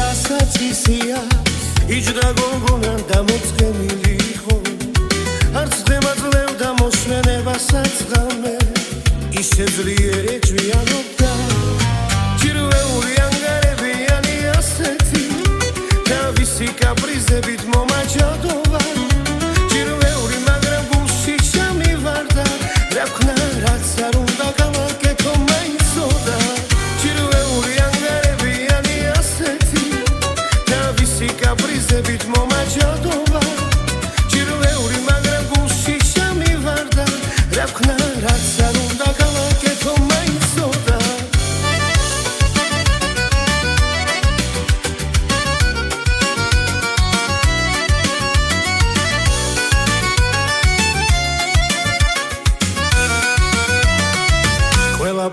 დასაწყისია იჯდა გოგონან და მოწყენილი იყო არც დემაძლევდა მოსვენებასაც ღამე ისე ძლიერ ეჭვიანობდა ჭირვეული ანგარებიანი ასეთი თავისი კაპრიზებით მომაჯადოვა ჭირვეული მაგრამ გულში ჩამივარდა რა ვქნა რაც არ უნდა გავაკეთო მაიცოდა ჭირვეული ანგარებიანი ასეთი თავისი კაპრიზებით მომაჯადოვა ჭირვეული მაგრამ გულში ჩამივარდა რა ვქნა რაც არ უნდა გავაკეთო მაიცოდა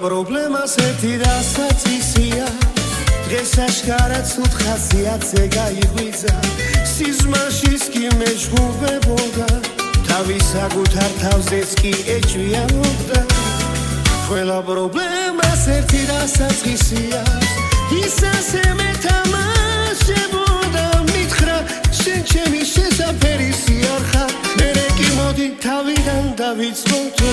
პრობლემას ერთი დასაწყისია დღეს აშკარად სულ ხასიათზე გაიღვიძა სიზმარშიც კი მეჯგუფებოდა თავის საკუთარ თავზეც კი ეჭვიანობდა ყველა პრობლემას ერთი დასაწყისია ის ასე მეთამაშებოდა მითხრა შენ ჩემი შესაფერისი არ ხარ მერე კი მოდი თავიდან დავიწყოთ